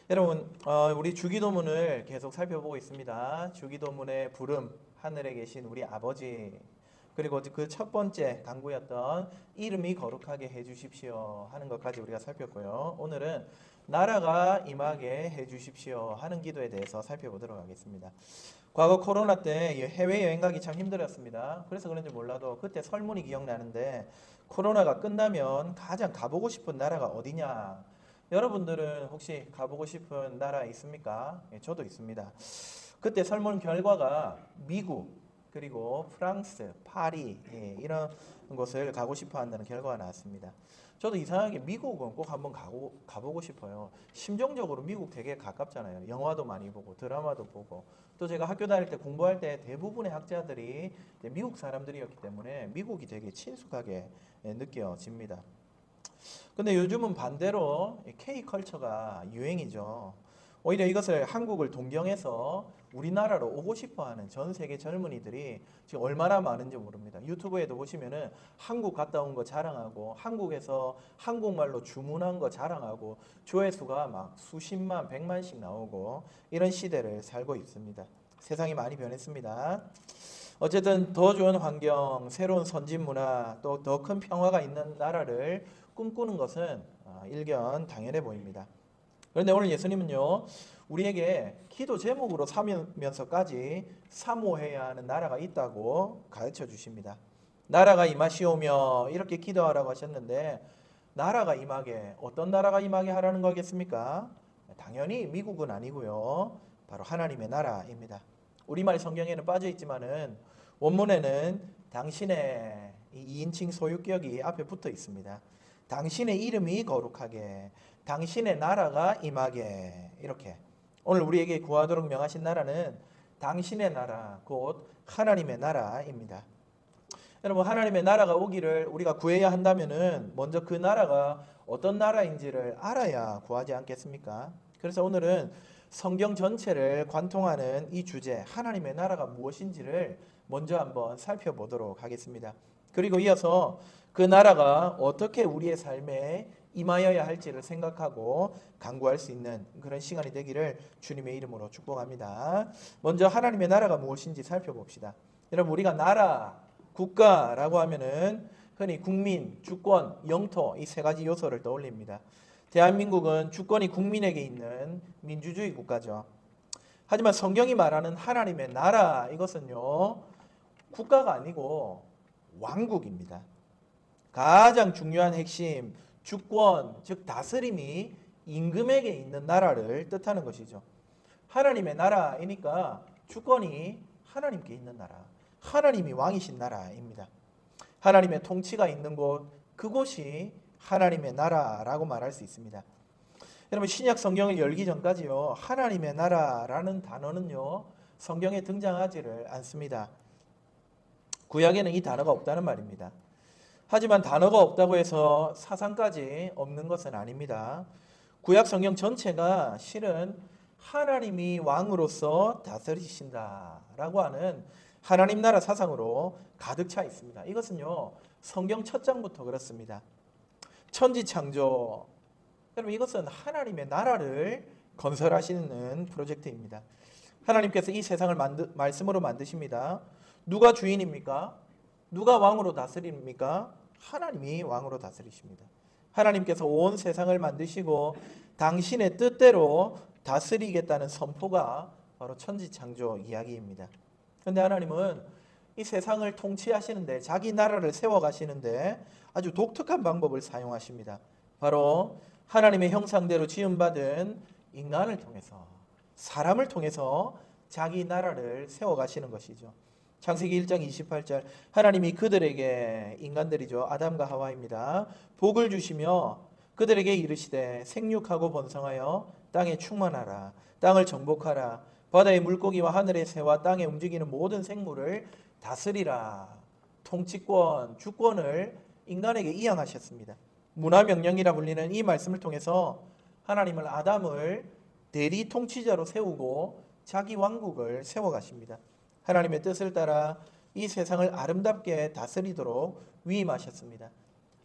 여러분, 우리 주기도문을 계속 살펴보고 있습니다. 주기도문의 부름, 하늘에 계신 우리 아버지, 그리고 그 첫 번째 당부였던 이름이 거룩하게 해주십시오 하는 것까지 우리가 살폈고요. 오늘은 나라가 임하게 해주십시오 하는 기도에 대해서 살펴보도록 하겠습니다. 과거 코로나 때 해외여행 가기 참 힘들었습니다. 그래서 그런지 몰라도 그때 설문이 기억나는데, 코로나가 끝나면 가장 가보고 싶은 나라가 어디냐? 여러분들은 혹시 가보고 싶은 나라 있습니까? 예, 저도 있습니다. 그때 설문 결과가 미국, 그리고 프랑스, 파리, 이런 곳을 가고 싶어 한다는 결과가 나왔습니다. 저도 이상하게 미국은 꼭 한번 가보고 싶어요. 심정적으로 미국 되게 가깝잖아요. 영화도 많이 보고 드라마도 보고, 또 제가 학교 다닐 때 공부할 때 대부분의 학자들이 미국 사람들이었기 때문에 미국이 되게 친숙하게 느껴집니다. 근데 요즘은 반대로 K컬처가 유행이죠. 오히려 이것을 한국을 동경해서 우리나라로 오고 싶어하는 전 세계 젊은이들이 지금 얼마나 많은지 모릅니다. 유튜브에도 보시면은 한국 갔다 온 거 자랑하고, 한국에서 한국말로 주문한 거 자랑하고, 조회수가 막 수십만, 백만씩 나오고, 이런 시대를 살고 있습니다. 세상이 많이 변했습니다. 어쨌든 더 좋은 환경, 새로운 선진 문화, 또 더 큰 평화가 있는 나라를 꿈꾸는 것은 일견 당연해 보입니다. 그런데 오늘 예수님은요, 우리에게 기도 제목으로 삼으면서까지 사모해야 하는 나라가 있다고 가르쳐 주십니다. 나라가 임하시오며 이렇게 기도하라고 하셨는데, 나라가 임하게, 어떤 나라가 임하게 하라는 거겠습니까? 당연히 미국은 아니고요, 바로 하나님의 나라입니다. 우리말 성경에는 빠져 있지만은 원문에는 당신의 이 2인칭 소유격이 앞에 붙어 있습니다. 당신의 이름이 거룩하게, 당신의 나라가 임하게, 이렇게. 오늘 우리에게 구하도록 명하신 나라는 당신의 나라, 곧 하나님의 나라입니다. 여러분, 하나님의 나라가 오기를 우리가 구해야 한다면은 먼저 그 나라가 어떤 나라인지를 알아야 구하지 않겠습니까? 그래서 오늘은 성경 전체를 관통하는 이 주제, 하나님의 나라가 무엇인지를 먼저 한번 살펴보도록 하겠습니다. 그리고 이어서 그 나라가 어떻게 우리의 삶에 임하여야 할지를 생각하고 간구할 수 있는 그런 시간이 되기를 주님의 이름으로 축복합니다. 먼저 하나님의 나라가 무엇인지 살펴봅시다. 여러분, 우리가 나라, 국가라고 하면은 흔히 국민, 주권, 영토, 이 세 가지 요소를 떠올립니다. 대한민국은 주권이 국민에게 있는 민주주의 국가죠. 하지만 성경이 말하는 하나님의 나라, 이것은요, 국가가 아니고 왕국입니다. 가장 중요한 핵심, 주권, 즉 다스림이 임금에게 있는 나라를 뜻하는 것이죠. 하나님의 나라이니까 주권이 하나님께 있는 나라, 하나님이 왕이신 나라입니다. 하나님의 통치가 있는 곳, 그곳이 하나님의 나라라고 말할 수 있습니다. 여러분, 신약 성경을 열기 전까지요, 하나님의 나라라는 단어는요, 성경에 등장하지를 않습니다. 구약에는 이 단어가 없다는 말입니다. 하지만 단어가 없다고 해서 사상까지 없는 것은 아닙니다. 구약 성경 전체가 실은 하나님이 왕으로서 다스리신다라고 하는 하나님 나라 사상으로 가득 차 있습니다. 이것은요, 성경 첫 장부터 그렇습니다. 천지창조, 여러분, 이것은 하나님의 나라를 건설하시는 프로젝트입니다. 하나님께서 이 세상을 말씀으로 만드십니다. 누가 주인입니까? 누가 왕으로 다스립니까? 하나님이 왕으로 다스리십니다. 하나님께서 온 세상을 만드시고 당신의 뜻대로 다스리겠다는 선포가 바로 천지창조 이야기입니다. 그런데 하나님은 이 세상을 통치하시는데, 자기 나라를 세워가시는데 아주 독특한 방법을 사용하십니다. 바로 하나님의 형상대로 지음받은 인간을 통해서, 사람을 통해서 자기 나라를 세워가시는 것이죠. 창세기 1장 28절, 하나님이 그들에게, 인간들이죠, 아담과 하와입니다, 복을 주시며 그들에게 이르시되 생육하고 번성하여 땅에 충만하라, 땅을 정복하라, 바다의 물고기와 하늘의 새와 땅에 움직이는 모든 생물을 다스리라. 통치권, 주권을 인간에게 이양하셨습니다. 문화명령이라 불리는 이 말씀을 통해서 하나님은 아담을 대리 통치자로 세우고 자기 왕국을 세워가십니다. 하나님의 뜻을 따라 이 세상을 아름답게 다스리도록 위임하셨습니다.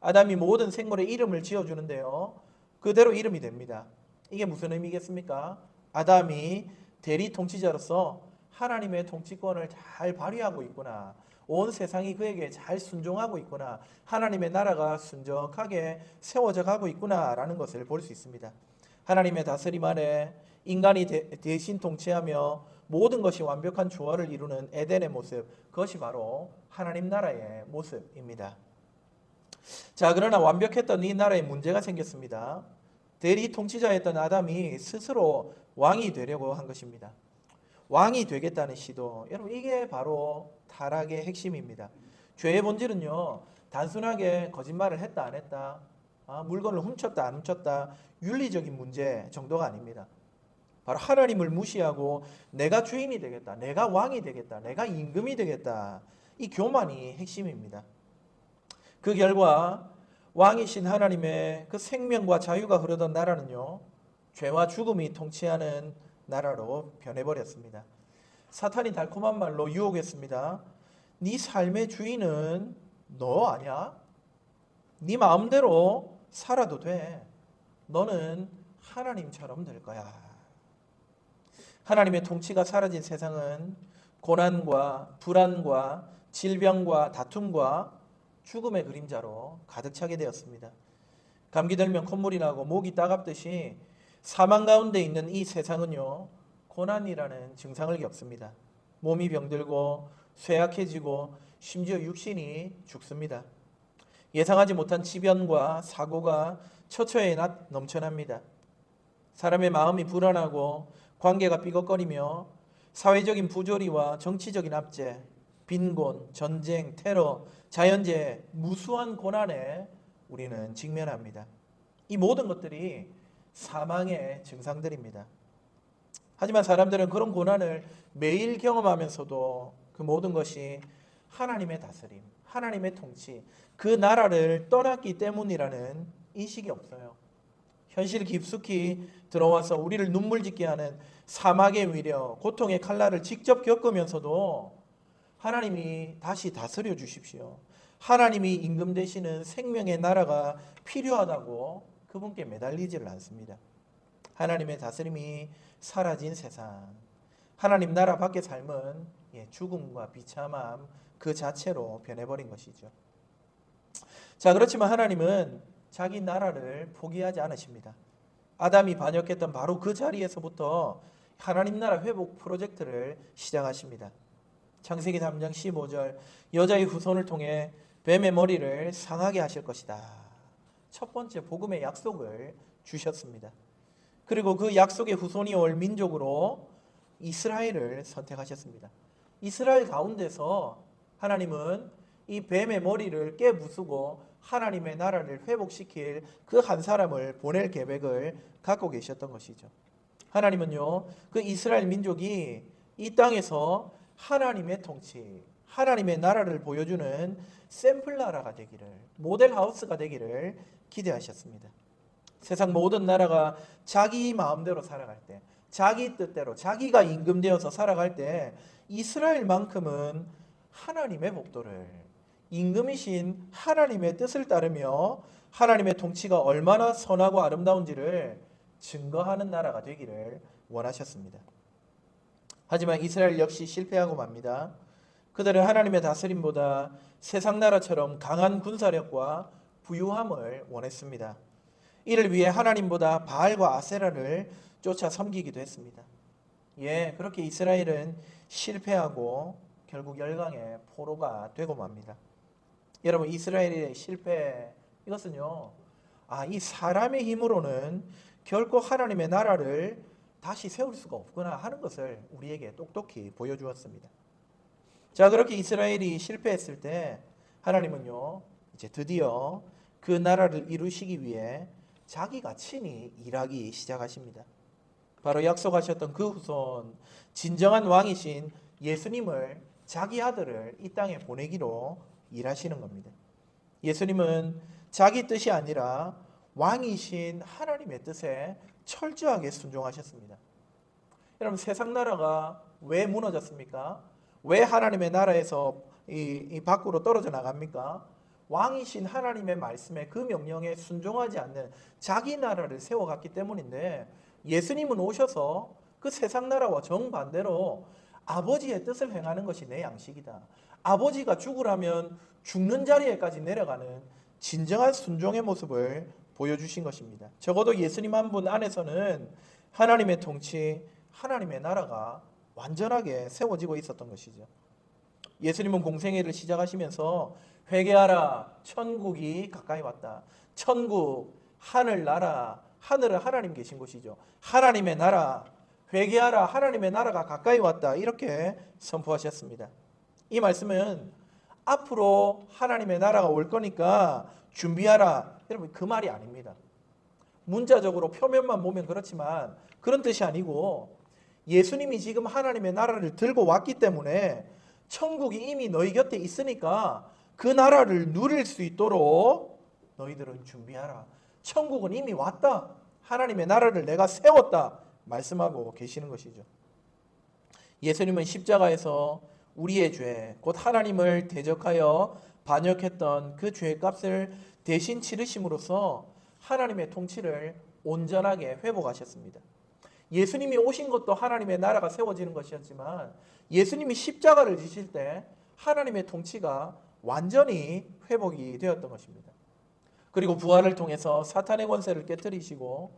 아담이 모든 생물의 이름을 지어주는데요, 그대로 이름이 됩니다. 이게 무슨 의미겠습니까? 아담이 대리 통치자로서 하나님의 통치권을 잘 발휘하고 있구나. 온 세상이 그에게 잘 순종하고 있구나. 하나님의 나라가 순적하게 세워져 가고 있구나라는 것을 볼 수 있습니다. 하나님의 다스림 아래 인간이 대신 통치하며 모든 것이 완벽한 조화를 이루는 에덴의 모습, 그것이 바로 하나님 나라의 모습입니다. 자, 그러나 완벽했던 이 나라에 문제가 생겼습니다. 대리 통치자였던 아담이 스스로 왕이 되려고 한 것입니다. 왕이 되겠다는 시도. 여러분, 이게 바로 타락의 핵심입니다. 죄의 본질은요, 단순하게 거짓말을 했다 안 했다, 물건을 훔쳤다 안 훔쳤다, 윤리적인 문제 정도가 아닙니다. 바로 하나님을 무시하고 내가 주인이 되겠다, 내가 왕이 되겠다, 내가 임금이 되겠다, 이 교만이 핵심입니다. 그 결과 왕이신 하나님의 그 생명과 자유가 흐르던 나라는요, 죄와 죽음이 통치하는 나라로 변해버렸습니다. 사탄이 달콤한 말로 유혹했습니다. 네 삶의 주인은 너 아니야? 네 마음대로 살아도 돼. 너는 하나님처럼 될 거야. 하나님의 통치가 사라진 세상은 고난과 불안과 질병과 다툼과 죽음의 그림자로 가득 차게 되었습니다. 감기 들면 콧물이 나고 목이 따갑듯이 사망 가운데 있는 이 세상은요, 고난이라는 증상을 겪습니다. 몸이 병들고 쇠약해지고 심지어 육신이 죽습니다. 예상하지 못한 지변과 사고가 처처에 넘쳐납니다. 사람의 마음이 불안하고 관계가 삐걱거리며 사회적인 부조리와 정치적인 압제, 빈곤, 전쟁, 테러, 자연재해, 무수한 고난에 우리는 직면합니다. 이 모든 것들이 사망의 증상들입니다. 하지만 사람들은 그런 고난을 매일 경험하면서도 그 모든 것이 하나님의 다스림, 하나님의 통치, 그 나라를 떠났기 때문이라는 인식이 없어요. 현실 깊숙이 들어와서 우리를 눈물 짓게 하는 사막의 위력, 고통의 칼날을 직접 겪으면서도 하나님이 다시 다스려 주십시오, 하나님이 임금 되시는 생명의 나라가 필요하다고 그분께 매달리지를 않습니다. 하나님의 다스림이 사라진 세상, 하나님 나라 밖의 삶은 죽음과 비참함 그 자체로 변해버린 것이죠. 자, 그렇지만 하나님은 자기 나라를 포기하지 않으십니다. 아담이 반역했던 바로 그 자리에서부터 하나님 나라 회복 프로젝트를 시작하십니다. 창세기 3장 15절, 여자의 후손을 통해 뱀의 머리를 상하게 하실 것이다. 첫 번째 복음의 약속을 주셨습니다. 그리고 그 약속의 후손이 올 민족으로 이스라엘을 선택하셨습니다. 이스라엘 가운데서 하나님은 이 뱀의 머리를 깨부수고 하나님의 나라를 회복시킬 그 한 사람을 보낼 계획을 갖고 계셨던 것이죠. 하나님은요, 그 이스라엘 민족이 이 땅에서 하나님의 통치, 하나님의 나라를 보여주는 샘플 나라가 되기를, 모델 하우스가 되기를 기대하셨습니다. 세상 모든 나라가 자기 마음대로 살아갈 때, 자기 뜻대로 자기가 임금되어서 살아갈 때 이스라엘만큼은 하나님의 법도를, 임금이신 하나님의 뜻을 따르며 하나님의 통치가 얼마나 선하고 아름다운지를 증거하는 나라가 되기를 원하셨습니다. 하지만 이스라엘 역시 실패하고 맙니다. 그들은 하나님의 다스림보다 세상 나라처럼 강한 군사력과 부유함을 원했습니다. 이를 위해 하나님보다 바알과 아세라를 쫓아 섬기기도 했습니다. 그렇게 이스라엘은 실패하고 결국 열강의 포로가 되고 맙니다. 여러분, 이스라엘의 실패, 이것은요, 이 사람의 힘으로는 결코 하나님의 나라를 다시 세울 수가 없구나 하는 것을 우리에게 똑똑히 보여주었습니다. 자, 그렇게 이스라엘이 실패했을 때 하나님은요, 이제 드디어 그 나라를 이루시기 위해 자기가 친히 일하기 시작하십니다. 바로 약속하셨던 그 후손, 진정한 왕이신 예수님을, 자기 아들을 이 땅에 보내기로 일하시는 겁니다. 예수님은 자기 뜻이 아니라 왕이신 하나님의 뜻에 철저하게 순종하셨습니다. 여러분, 세상 나라가 왜 무너졌습니까? 왜 하나님의 나라에서 이 밖으로 떨어져 나갑니까? 왕이신 하나님의 말씀에 그 명령에 순종하지 않는 자기 나라를 세워갔기 때문인데, 예수님은 오셔서 그 세상 나라와 정반대로 아버지의 뜻을 행하는 것이 내 양식이다. 아버지가 죽으라면 죽는 자리에까지 내려가는 진정한 순종의 모습을 보여주신 것입니다. 적어도 예수님 한 분 안에서는 하나님의 통치, 하나님의 나라가 완전하게 세워지고 있었던 것이죠. 예수님은 공생애를 시작하시면서 회개하라, 천국이 가까이 왔다. 천국, 하늘나라, 하늘은 하나님 계신 곳이죠. 하나님의 나라, 회개하라, 하나님의 나라가 가까이 왔다. 이렇게 선포하셨습니다. 이 말씀은 앞으로 하나님의 나라가 올 거니까 준비하라. 여러분, 그 말이 아닙니다. 문자적으로 표면만 보면 그렇지만 그런 뜻이 아니고, 예수님이 지금 하나님의 나라를 들고 왔기 때문에 천국이 이미 너희 곁에 있으니까 그 나라를 누릴 수 있도록 너희들은 준비하라. 천국은 이미 왔다. 하나님의 나라를 내가 세웠다. 말씀하고 계시는 것이죠. 예수님은 십자가에서 우리의 죄, 곧 하나님을 대적하여 반역했던 그 죄의 값을 대신 치르심으로써 하나님의 통치를 온전하게 회복하셨습니다. 예수님이 오신 것도 하나님의 나라가 세워지는 것이었지만, 예수님이 십자가를 지실 때 하나님의 통치가 완전히 회복이 되었던 것입니다. 그리고 부활을 통해서 사탄의 권세를 깨뜨리시고,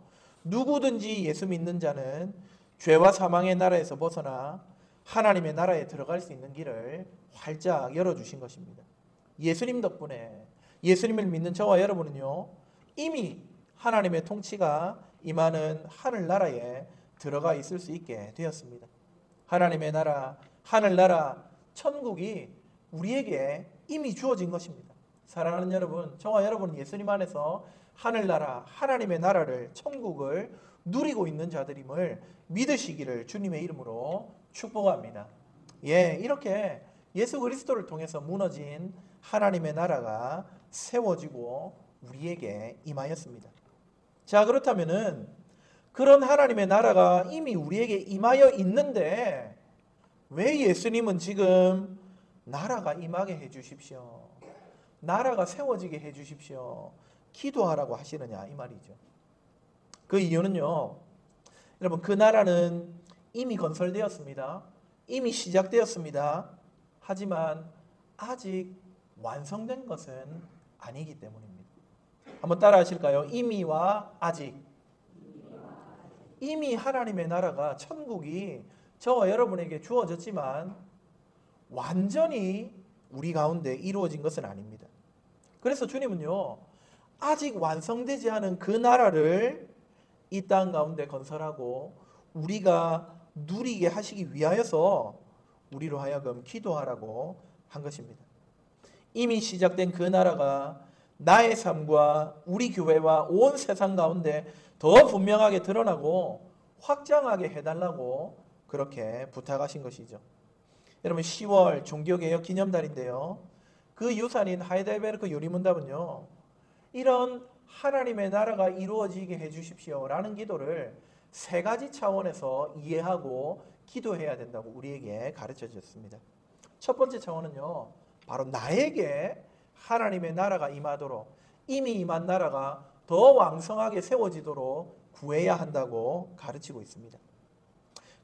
누구든지 예수 믿는 자는 죄와 사망의 나라에서 벗어나 하나님의 나라에 들어갈 수 있는 길을 활짝 열어주신 것입니다. 예수님 덕분에, 예수님을 믿는 저와 여러분은요, 이미 하나님의 통치가 임하는 하늘나라에 들어가 있을 수 있게 되었습니다. 하나님의 나라, 하늘나라, 천국이 우리에게 이미 주어진 것입니다. 사랑하는 여러분, 저와 여러분은 예수님 안에서 하늘나라, 하나님의 나라를, 천국을 누리고 있는 자들임을 믿으시기를 주님의 이름으로 축복합니다. 이렇게 예수 그리스도를 통해서 무너진 하나님의 나라가 세워지고 우리에게 임하였습니다. 자, 그렇다면은 그런 하나님의 나라가 이미 우리에게 임하여 있는데 왜 예수님은 지금 나라가 임하게 해주십시오, 나라가 세워지게 해주십시오, 기도하라고 하시느냐, 이 말이죠. 그 이유는요, 여러분, 그 나라는 이미 건설되었습니다. 이미 시작되었습니다. 하지만 아직 완성된 것은 아니기 때문입니다. 한번 따라 하실까요? 이미와 아직. 이미 하나님의 나라가, 천국이 저와 여러분에게 주어졌지만 완전히 우리 가운데 이루어진 것은 아닙니다. 그래서 주님은요, 아직 완성되지 않은 그 나라를 이 땅 가운데 건설하고 우리가 누리게 하시기 위하여서 우리로 하여금 기도하라고 한 것입니다. 이미 시작된 그 나라가 나의 삶과 우리 교회와 온 세상 가운데 더 분명하게 드러나고 확장하게 해달라고 그렇게 부탁하신 것이죠. 여러분, 10월 종교개혁 기념달인데요, 그 유산인 하이델베르크 유리문답은요, 이런 하나님의 나라가 이루어지게 해주십시오 라는 기도를 세 가지 차원에서 이해하고 기도해야 된다고 우리에게 가르쳐 줬습니다. 첫 번째 차원은요, 바로 나에게 하나님의 나라가 임하도록, 이미 임한 나라가 더 왕성하게 세워지도록 구해야 한다고 가르치고 있습니다.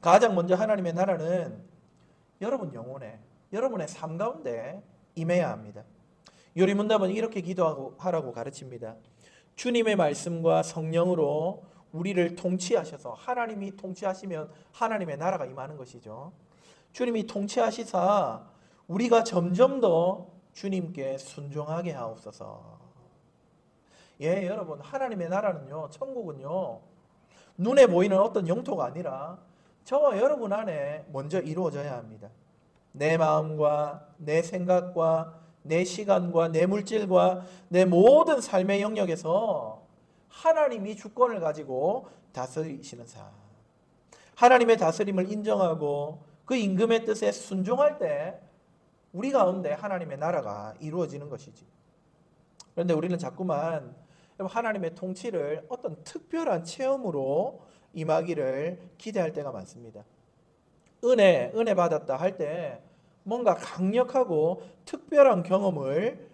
가장 먼저 하나님의 나라는 여러분 영혼에, 여러분의 삶 가운데 임해야 합니다. 요리문답은 이렇게 기도하라고 가르칩니다. 주님의 말씀과 성령으로 우리를 통치하셔서, 하나님이 통치하시면 하나님의 나라가 임하는 것이죠. 주님이 통치하시사 우리가 점점 더 주님께 순종하게 하옵소서. 여러분, 하나님의 나라는요, 천국은요, 눈에 보이는 어떤 영토가 아니라 저와 여러분 안에 먼저 이루어져야 합니다. 내 마음과 내 생각과 내 시간과 내 물질과 내 모든 삶의 영역에서 하나님이 주권을 가지고 다스리시는 삶, 하나님의 다스림을 인정하고 그 임금의 뜻에 순종할 때 우리 가운데 하나님의 나라가 이루어지는 것이지. 그런데 우리는 자꾸만 하나님의 통치를 어떤 특별한 체험으로 임하기를 기대할 때가 많습니다. 은혜 받았다 할 때 뭔가 강력하고 특별한 경험을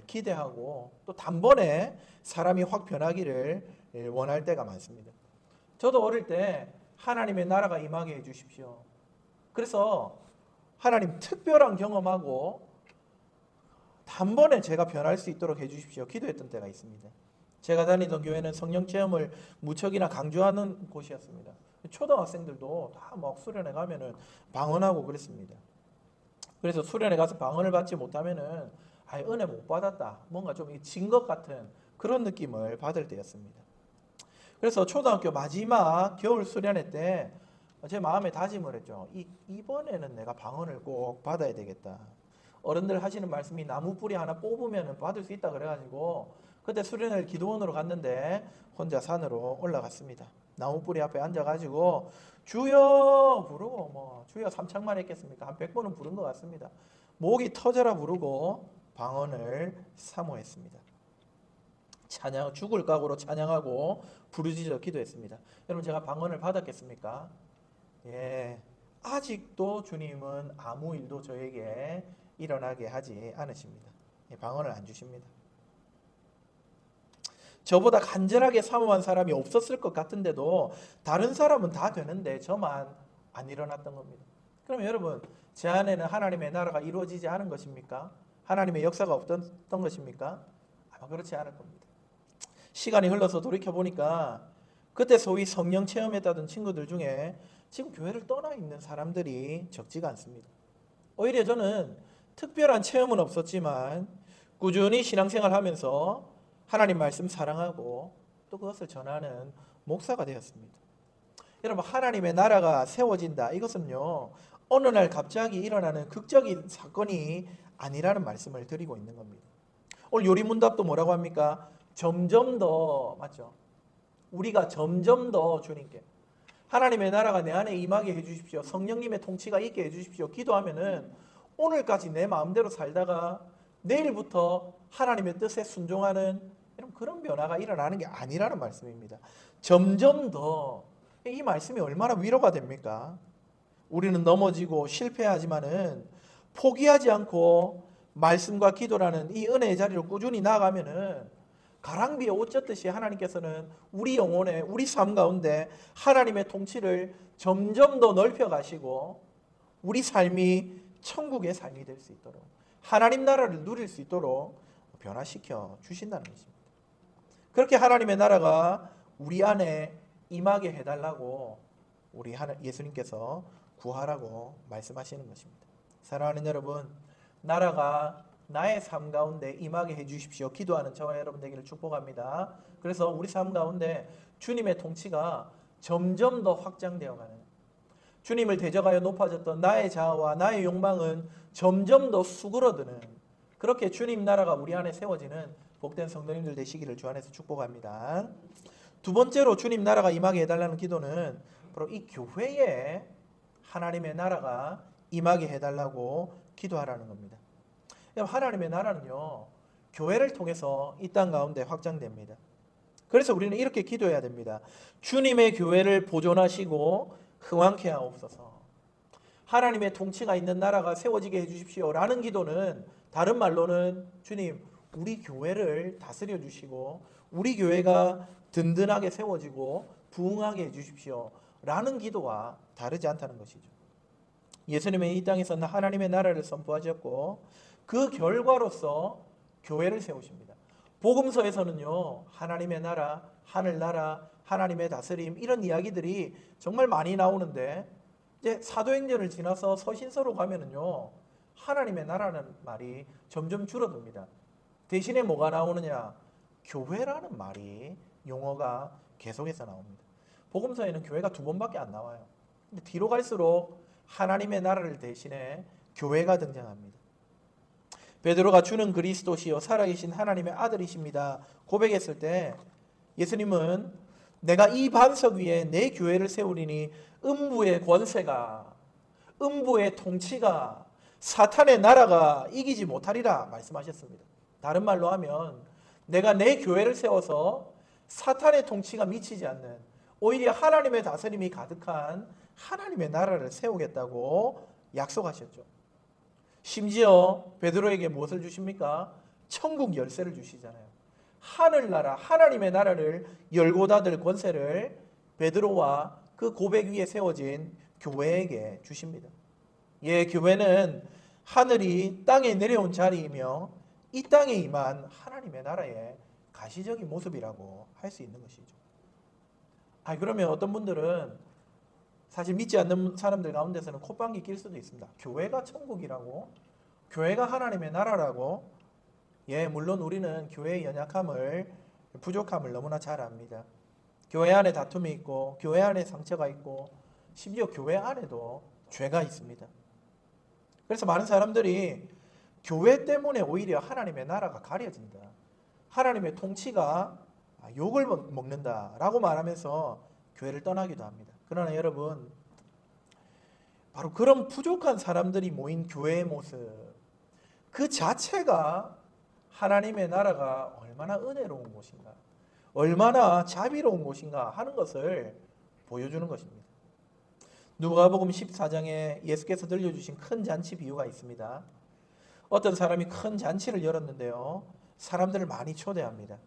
기대하고 또 단번에 사람이 확 변하기를 원할 때가 많습니다. 저도 어릴 때 하나님의 나라가 임하게 해주십시오. 그래서 하나님 특별한 경험하고 단번에 제가 변할 수 있도록 해주십시오. 기도했던 때가 있습니다. 제가 다니던 교회는 성령 체험을 무척이나 강조하는 곳이었습니다. 초등학생들도 다 막 수련회 가면은 방언하고 그랬습니다. 그래서 수련회 가서 방언을 받지 못하면은 은혜 못 받았다. 뭔가 좀 진 것 같은 그런 느낌을 받을 때였습니다. 그래서 초등학교 마지막 겨울 수련회 때 제 마음에 다짐을 했죠. 이번에는 내가 방언을 꼭 받아야 되겠다. 어른들 하시는 말씀이 나무 뿌리 하나 뽑으면 받을 수 있다 그래가지고 그때 수련회를 기도원으로 갔는데 혼자 산으로 올라갔습니다. 나무 뿌리 앞에 앉아가지고 주여 부르고 주여 삼창만 했겠습니까? 한 100번은 부른 것 같습니다. 목이 터져라 부르고 방언을 사모했습니다. 찬양, 죽을 각오로 찬양하고 부르짖어 기도했습니다. 여러분 제가 방언을 받았겠습니까? 예, 아직도 주님은 아무 일도 저에게 일어나게 하지 않으십니다. 방언을 안 주십니다. 저보다 간절하게 사모한 사람이 없었을 것 같은데도 다른 사람은 다 되는데 저만 안 일어났던 겁니다. 그러면 여러분 제 안에는 하나님의 나라가 이루어지지 않은 것입니까? 하나님의 역사가 없던 것입니까? 아마 그렇지 않을 겁니다. 시간이 흘러서 돌이켜보니까 그때 소위 성령 체험했다던 친구들 중에 지금 교회를 떠나 있는 사람들이 적지가 않습니다. 오히려 저는 특별한 체험은 없었지만 꾸준히 신앙생활하면서 하나님 말씀 사랑하고 또 그것을 전하는 목사가 되었습니다. 여러분 하나님의 나라가 세워진다. 이것은요 어느 날 갑자기 일어나는 극적인 사건이 아니라는 말씀을 드리고 있는 겁니다. 오늘 요리문답도 뭐라고 합니까? 점점 더 맞죠? 우리가 점점 더 주님께 하나님의 나라가 내 안에 임하게 해주십시오. 성령님의 통치가 있게 해주십시오. 기도하면은 오늘까지 내 마음대로 살다가 내일부터 하나님의 뜻에 순종하는 그런 변화가 일어나는 게 아니라는 말씀입니다. 점점 더 이 말씀이 얼마나 위로가 됩니까? 우리는 넘어지고 실패하지만은 포기하지 않고 말씀과 기도라는 이 은혜의 자리로 꾸준히 나아가면은 가랑비에 옷 젖듯이 하나님께서는 우리 영혼에 우리 삶 가운데 하나님의 통치를 점점 더 넓혀 가시고 우리 삶이 천국의 삶이 될 수 있도록 하나님 나라를 누릴 수 있도록 변화시켜 주신다는 것입니다. 그렇게 하나님의 나라가 우리 안에 임하게 해달라고 우리 예수님께서 구하라고 말씀하시는 것입니다. 사랑하는 여러분, 나라가 나의 삶 가운데 임하게 해주십시오. 기도하는 저와 여러분 되기를 축복합니다. 그래서 우리 삶 가운데 주님의 통치가 점점 더 확장되어가는, 주님을 대적하여 높아졌던 나의 자아와 나의 욕망은 점점 더 수그러드는, 그렇게 주님 나라가 우리 안에 세워지는 복된 성도님들 되시기를 주 안에서 축복합니다. 두 번째로 주님 나라가 임하게 해달라는 기도는 바로 이 교회에 하나님의 나라가 임하게 해달라고 기도하라는 겁니다. 하나님의 나라는요, 교회를 통해서 이 땅 가운데 확장됩니다. 그래서 우리는 이렇게 기도해야 됩니다. 주님의 교회를 보존하시고 흥왕케 하옵소서. 하나님의 통치가 있는 나라가 세워지게 해주십시오 라는 기도는 다른 말로는 주님 우리 교회를 다스려 주시고 우리 교회가 든든하게 세워지고 부흥하게 해주십시오 라는 기도와 다르지 않다는 것이죠. 예수님은 이 땅에서 하나님의 나라를 선포하셨고 그 결과로서 교회를 세우십니다. 복음서에서는요, 하나님의 나라, 하늘나라, 하나님의 다스림 이런 이야기들이 정말 많이 나오는데 이제 사도행전을 지나서 서신서로 가면은요, 하나님의 나라는 말이 점점 줄어듭니다. 대신에 뭐가 나오느냐? 교회라는 말이 용어가 계속해서 나옵니다. 복음서에는 교회가 2번밖에 안 나와요. 근데 뒤로 갈수록 하나님의 나라를 대신해 교회가 등장합니다. 베드로가 주는 그리스도시요 살아계신 하나님의 아들이십니다 고백했을 때 예수님은 내가 이 반석 위에 내 교회를 세우리니 음부의 권세가, 음부의 통치가, 사탄의 나라가 이기지 못하리라 말씀하셨습니다. 다른 말로 하면 내가 내 교회를 세워서 사탄의 통치가 미치지 않는, 오히려 하나님의 다스림이 가득한 하나님의 나라를 세우겠다고 약속하셨죠. 심지어 베드로에게 무엇을 주십니까? 천국 열쇠를 주시잖아요. 하늘나라, 하나님의 나라를 열고 닫을 권세를 베드로와 그 고백 위에 세워진 교회에게 주십니다. 예, 교회는 하늘이 땅에 내려온 자리이며 이 땅에 임한 하나님의 나라의 가시적인 모습이라고 할 수 있는 것이죠. 그러면 어떤 분들은 사실 믿지 않는 사람들 가운데서는 콧방귀 낄 수도 있습니다. 교회가 천국이라고? 교회가 하나님의 나라라고? 예, 물론 우리는 교회의 연약함을, 부족함을 너무나 잘 압니다. 교회 안에 다툼이 있고, 교회 안에 상처가 있고, 심지어 교회 안에도 죄가 있습니다. 그래서 많은 사람들이 교회 때문에 오히려 하나님의 나라가 가려진다, 하나님의 통치가 욕을 먹는다라고 말하면서 교회를 떠나기도 합니다. 그러나 여러분, 바로 그런 부족한 사람들이 모인 교회의 모습, 그 자체가 하나님의 나라가 얼마나 은혜로운 곳인가, 얼마나 자비로운 곳인가 하는 것을 보여주는 것입니다. 누가복음 14장에 예수께서 들려주신 큰 잔치 비유가 있습니다. 어떤 사람이 큰 잔치를 열었는데요, 사람들을 많이 초대합니다.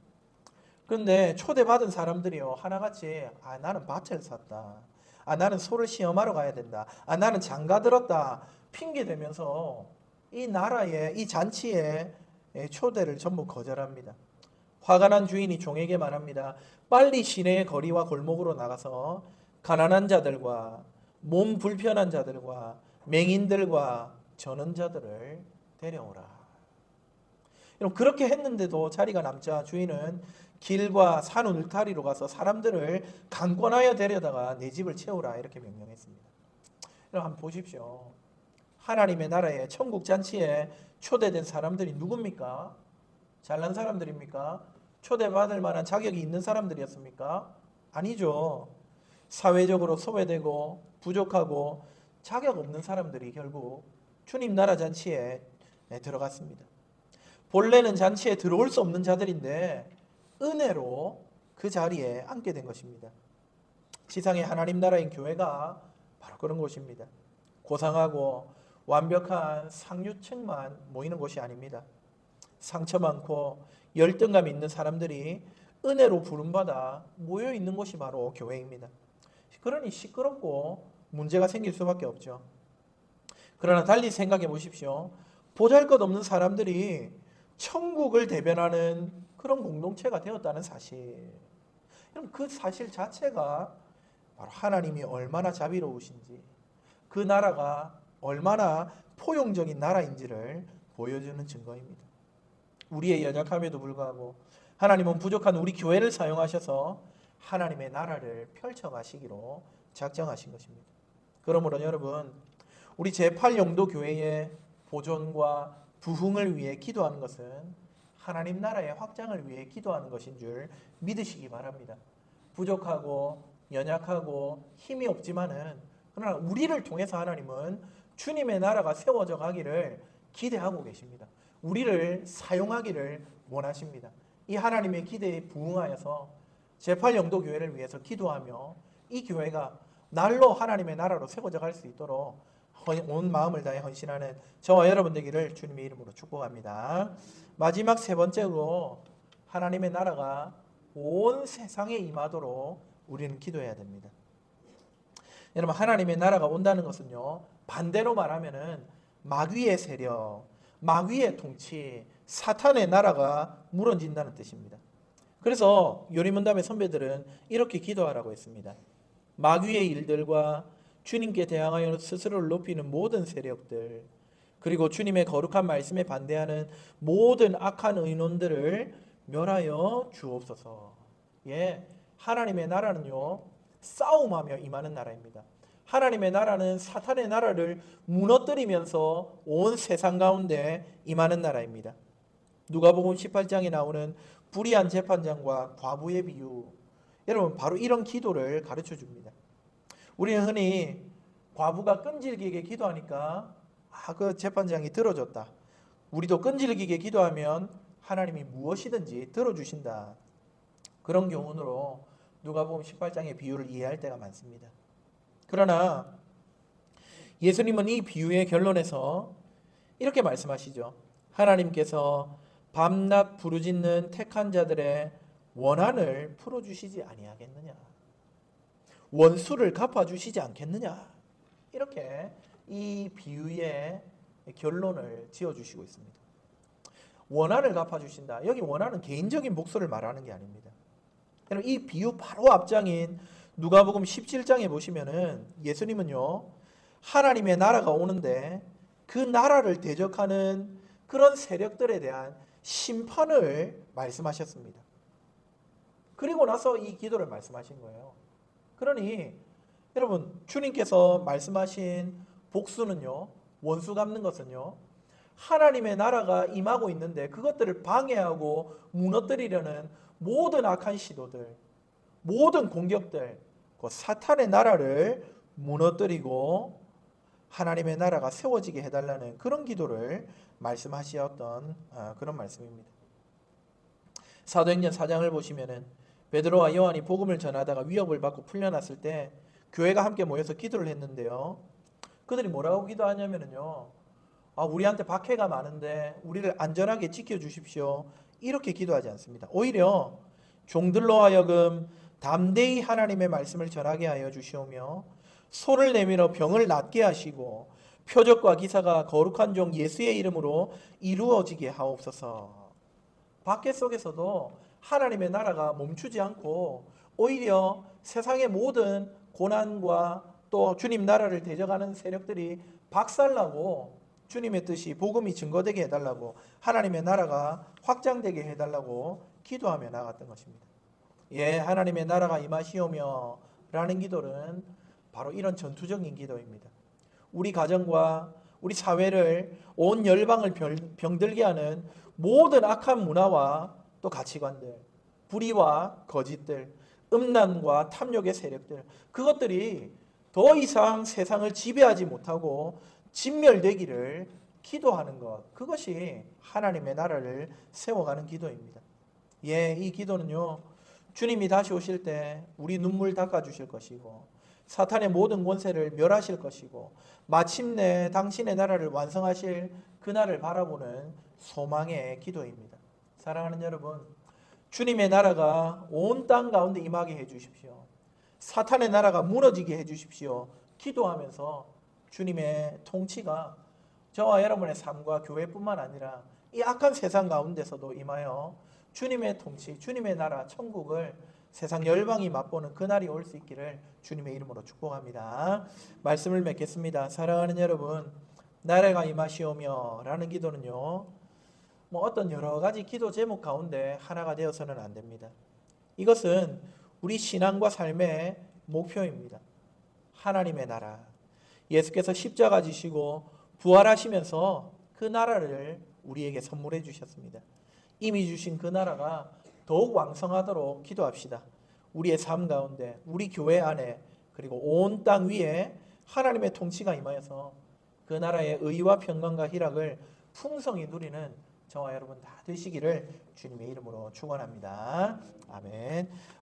그런데 초대받은 사람들이요, 하나같이 나는 밭을 샀다, 나는 소를 시험하러 가야 된다, 나는 장가 들었다 핑계대면서 이 나라의, 이 잔치에 초대를 전부 거절합니다. 화가 난 주인이 종에게 말합니다. 빨리 시내의 거리와 골목으로 나가서 가난한 자들과 몸 불편한 자들과 맹인들과 전원자들을 데려오라. 그렇게 했는데도 자리가 남자 주인은 길과 산 울타리로 가서 사람들을 강권하여 데려다가 내 집을 채우라 이렇게 명령했습니다. 여러분 한번 보십시오. 하나님의 나라에, 천국 잔치에 초대된 사람들이 누굽니까? 잘난 사람들입니까? 초대받을 만한 자격이 있는 사람들이었습니까? 아니죠. 사회적으로 소외되고 부족하고 자격 없는 사람들이 결국 주님 나라 잔치에 들어갔습니다. 본래는 잔치에 들어올 수 없는 자들인데 은혜로 그 자리에 앉게 된 것입니다. 지상의 하나님 나라인 교회가 바로 그런 곳입니다. 고상하고 완벽한 상류층만 모이는 곳이 아닙니다. 상처 많고 열등감 있는 사람들이 은혜로 부름받아 모여 있는 곳이 바로 교회입니다. 그러니 시끄럽고 문제가 생길 수밖에 없죠. 그러나 달리 생각해 보십시오. 보잘것없는 사람들이 천국을 대변하는 그런 공동체가 되었다는 사실, 그 사실 자체가 바로 하나님이 얼마나 자비로우신지, 그 나라가 얼마나 포용적인 나라인지를 보여주는 증거입니다. 우리의 연약함에도 불구하고 하나님은 부족한 우리 교회를 사용하셔서 하나님의 나라를 펼쳐가시기로 작정하신 것입니다. 그러므로 여러분, 우리 제8영도 교회의 보존과 부흥을 위해 기도하는 것은 하나님 나라의 확장을 위해 기도하는 것인 줄 믿으시기 바랍니다. 부족하고 연약하고 힘이 없지만은, 그러나 우리를 통해서 하나님은 주님의 나라가 세워져 가기를 기대하고 계십니다. 우리를 사용하기를 원하십니다. 이 하나님의 기대에 부응하여서 제8영도 교회를 위해서 기도하며 이 교회가 날로 하나님의 나라로 세워져 갈 수 있도록 온 마음을 다해 헌신하는 저와 여러분 되기를 주님의 이름으로 축복합니다. 마지막 세 번째로 하나님의 나라가 온 세상에 임하도록 우리는 기도해야 됩니다. 여러분, 하나님의 나라가 온다는 것은요, 반대로 말하면은 마귀의 세력, 마귀의 통치, 사탄의 나라가 무너진다는 뜻입니다. 그래서 요리문담의 선배들은 이렇게 기도하라고 했습니다. 마귀의 일들과 주님께 대항하여 스스로를 높이는 모든 세력들, 그리고 주님의 거룩한 말씀에 반대하는 모든 악한 의논들을 멸하여 주옵소서. 예, 하나님의 나라는요, 싸움하며 임하는 나라입니다. 하나님의 나라는 사탄의 나라를 무너뜨리면서 온 세상 가운데 임하는 나라입니다. 누가복음 18장에 나오는 불의한 재판장과 과부의 비유, 여러분 바로 이런 기도를 가르쳐 줍니다. 우리는 흔히 과부가 끈질기게 기도하니까 그 재판장이 들어줬다, 우리도 끈질기게 기도하면 하나님이 무엇이든지 들어주신다, 그런 교훈으로 누가복음 18장의 비유를 이해할 때가 많습니다. 그러나 예수님은 이 비유의 결론에서 이렇게 말씀하시죠. 하나님께서 밤낮 부르짖는 택한 자들의 원한을 풀어주시지 아니하겠느냐. 원수를 갚아주시지 않겠느냐. 이렇게 이 비유의 결론을 지어주시고 있습니다. 원한을 갚아주신다. 여기 원한은 개인적인 목소리를 말하는 게 아닙니다. 이 비유 바로 앞장인 누가복음 17장에 보시면은 예수님은요, 하나님의 나라가 오는데 그 나라를 대적하는 그런 세력들에 대한 심판을 말씀하셨습니다. 그리고 나서 이 기도를 말씀하신 거예요. 그러니 여러분, 주님께서 말씀하신 복수는요, 원수 갚는 것은요, 하나님의 나라가 임하고 있는데 그것들을 방해하고 무너뜨리려는 모든 악한 시도들, 모든 공격들, 그 사탄의 나라를 무너뜨리고 하나님의 나라가 세워지게 해달라는 그런 기도를 말씀하셨던 그런 말씀입니다. 사도행전 4장을 보시면은 베드로와 요한이 복음을 전하다가 위협을 받고 풀려났을 때 교회가 함께 모여서 기도를 했는데요. 그들이 뭐라고 기도하냐면요, 우리한테 박해가 많은데 우리를 안전하게 지켜주십시오. 이렇게 기도하지 않습니다. 오히려 종들로 하여금 담대히 하나님의 말씀을 전하게 하여 주시오며 손을 내밀어 병을 낫게 하시고 표적과 기사가 거룩한 종 예수의 이름으로 이루어지게 하옵소서. 박해 속에서도 하나님의 나라가 멈추지 않고 오히려 세상의 모든 고난과 또 주님 나라를 대적하는 세력들이 박살나고 주님의 뜻이 복음이 증거되게 해달라고, 하나님의 나라가 확장되게 해달라고 기도하며 나갔던 것입니다. 예, 하나님의 나라가 임하시오며 라는 기도는 바로 이런 전투적인 기도입니다. 우리 가정과 우리 사회를, 온 열방을 병들게 하는 모든 악한 문화와 또 가치관들, 불의와 거짓들, 음란과 탐욕의 세력들, 그것들이 더 이상 세상을 지배하지 못하고 진멸되기를 기도하는 것, 그것이 하나님의 나라를 세워가는 기도입니다. 예, 이 기도는요, 주님이 다시 오실 때 우리 눈물 닦아주실 것이고 사탄의 모든 권세를 멸하실 것이고 마침내 당신의 나라를 완성하실 그날을 바라보는 소망의 기도입니다. 사랑하는 여러분, 주님의 나라가 온 땅 가운데 임하게 해주십시오. 사탄의 나라가 무너지게 해주십시오. 기도하면서 주님의 통치가 저와 여러분의 삶과 교회뿐만 아니라 이 악한 세상 가운데서도 임하여 주님의 통치, 주님의 나라, 천국을 세상 열방이 맛보는 그날이 올 수 있기를 주님의 이름으로 축복합니다. 말씀을 맺겠습니다. 사랑하는 여러분, 나라가 임하시오며 라는 기도는요, 어떤 여러 가지 기도 제목 가운데 하나가 되어서는 안 됩니다. 이것은 우리 신앙과 삶의 목표입니다. 하나님의 나라, 예수께서 십자가 지시고 부활하시면서 그 나라를 우리에게 선물해 주셨습니다. 이미 주신 그 나라가 더욱 왕성하도록 기도합시다. 우리의 삶 가운데, 우리 교회 안에, 그리고 온 땅 위에 하나님의 통치가 임하여서 그 나라의 의와 평강과 희락을 풍성히 누리는 저와 여러분 다 되시기를 주님의 이름으로 축원합니다. 아멘.